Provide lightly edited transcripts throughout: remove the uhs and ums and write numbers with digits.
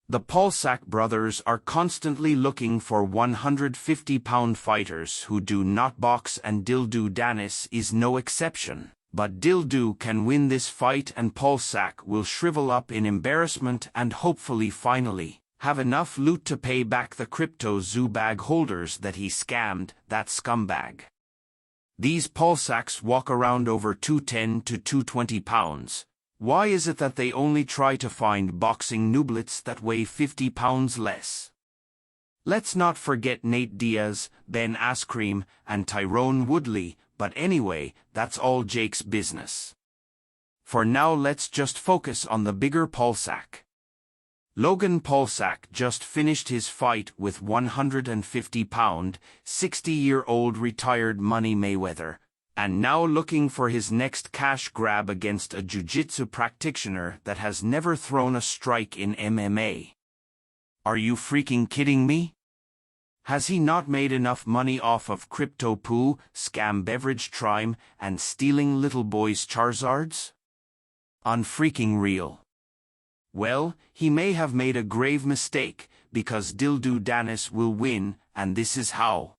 The paulsack brothers are constantly looking for 150-pound fighters who do not box, and Dill-do Dannis is no exception. But Dill-do can win this fight, and paulsack will shrivel up in embarrassment and hopefully finally have enough loot to pay back the crypto zoo bag holders that he scammed, that scumbag. These paulsacks walk around over 210 to 220 pounds. Why is it that they only try to find boxing nooblets that weigh 50 pounds less? Let's not forget Nate Diaz, Ben Askren, and Tyrone Woodley, but anyway, that's all Jake's business. For now, let's just focus on the bigger paulsack. Logan Paulsack just finished his fight with 150-pound, 60-year-old retired Money Mayweather, and now looking for his next cash grab against a jiu-jitsu practitioner that has never thrown a strike in MMA. Are you freaking kidding me? Has he not made enough money off of crypto poo, scam beverage trime, and stealing little boys' Charizards? Unfreaking real. Well, he may have made a grave mistake, because Dill-do Dannis will win, and this is how.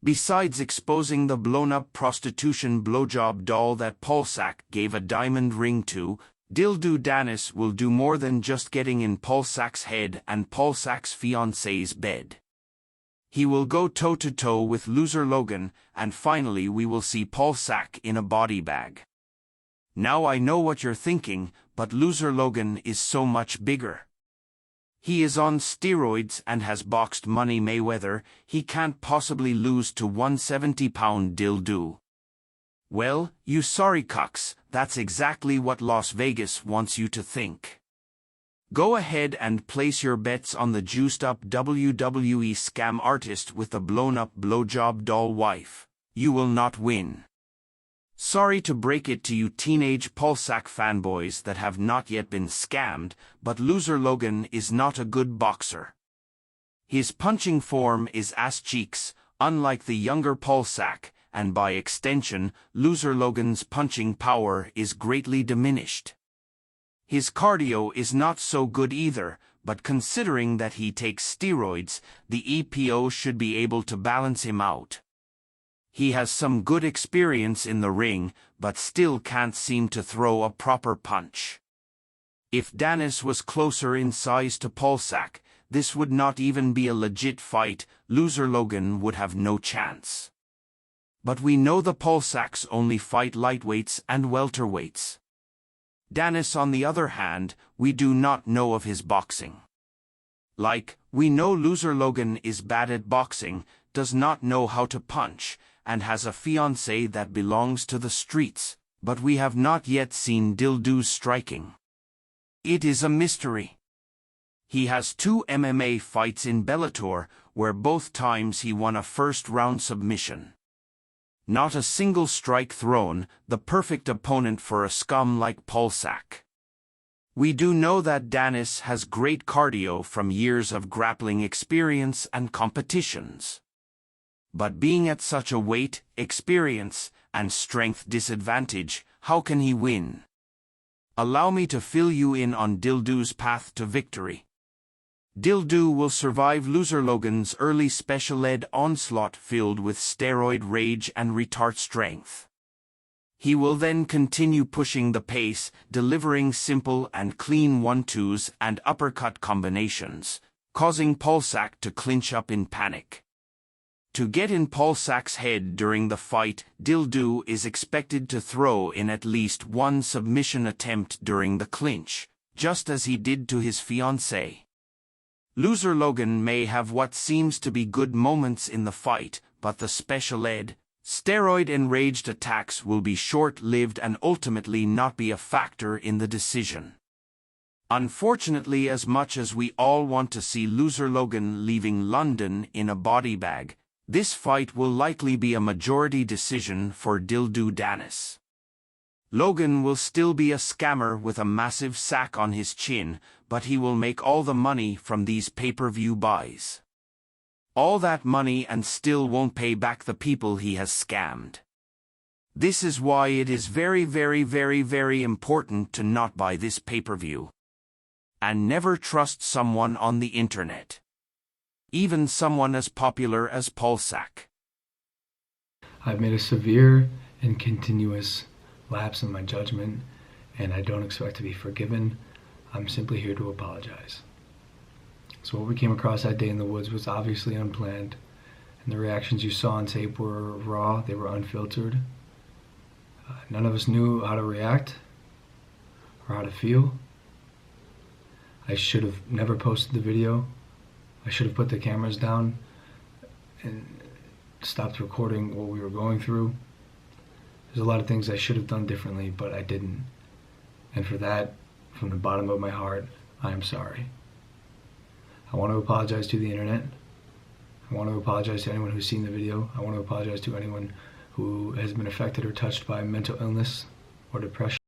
Besides exposing the blown-up prostitution blowjob doll that paulsack gave a diamond ring to, Dill-do Dannis will do more than just getting in paulsack's head and paulsack's fiancée's bed. He will go toe-to-toe with loser Logan, and finally we will see paulsack in a body bag. Now I know what you're thinking, but loser Logan is so much bigger. He is on steroids and has boxed Money Mayweather. He can't possibly lose to 170-pound Dill-do. Well, you sorry cucks, that's exactly what Las Vegas wants you to think. Go ahead and place your bets on the juiced-up WWE scam artist with the blown-up blowjob doll wife. You will not win. Sorry to break it to you teenage paulsack fanboys that have not yet been scammed, but loser Logan is not a good boxer. His punching form is ass cheeks, unlike the younger paulsack, and by extension, loser Logan's punching power is greatly diminished. His cardio is not so good either, but considering that he takes steroids, the EPO should be able to balance him out. He has some good experience in the ring, but still can't seem to throw a proper punch. If Danis was closer in size to paulsack, this would not even be a legit fight. Loser Logan would have no chance. But we know the paulsacks only fight lightweights and welterweights. Danis, on the other hand, we do not know of his boxing. Like, we know loser Logan is bad at boxing, does not know how to punch, and has a fiancé that belongs to the streets, but we have not yet seen Dill-do's striking. It is a mystery. He has 2 MMA fights in Bellator, where both times he won a first-round submission. Not a single strike thrown, the perfect opponent for a scum like paulsack. We do know that Danis has great cardio from years of grappling experience and competitions. But being at such a weight, experience, and strength disadvantage, how can he win? Allow me to fill you in on Dill-do's path to victory. Dill-do will survive loser Logan's early special ed onslaught filled with steroid rage and retard strength. He will then continue pushing the pace, delivering simple and clean 1-2s and uppercut combinations, causing paulsack to clinch up in panic. To get in paulsack's head during the fight, Dill-do is expected to throw in at least 1 submission attempt during the clinch, just as he did to his fiancée. Loser Logan may have what seems to be good moments in the fight, but the special ed, steroid-enraged attacks will be short-lived and ultimately not be a factor in the decision. Unfortunately, as much as we all want to see loser Logan leaving London in a body bag, this fight will likely be a majority decision for Dill-do Dannis. Logan will still be a scammer with a massive sack on his chin, but he will make all the money from these pay-per-view buys. All that money and still won't pay back the people he has scammed. This is why it is very, very, very, very important to not buy this pay-per-view. and never trust someone on the internet. Even someone as popular as Paulsack. I've made a severe and continuous lapse in my judgment, and I don't expect to be forgiven. I'm simply here to apologize. So what we came across that day in the woods was obviously unplanned, and the reactions you saw on tape were raw, they were unfiltered. None of us knew how to react or how to feel. I should have never posted the video. I should have put the cameras down and stopped recording what we were going through. There's a lot of things I should have done differently, but I didn't. And for that, from the bottom of my heart, I am sorry. I want to apologize to the internet. I want to apologize to anyone who's seen the video. I want to apologize to anyone who has been affected or touched by mental illness or depression.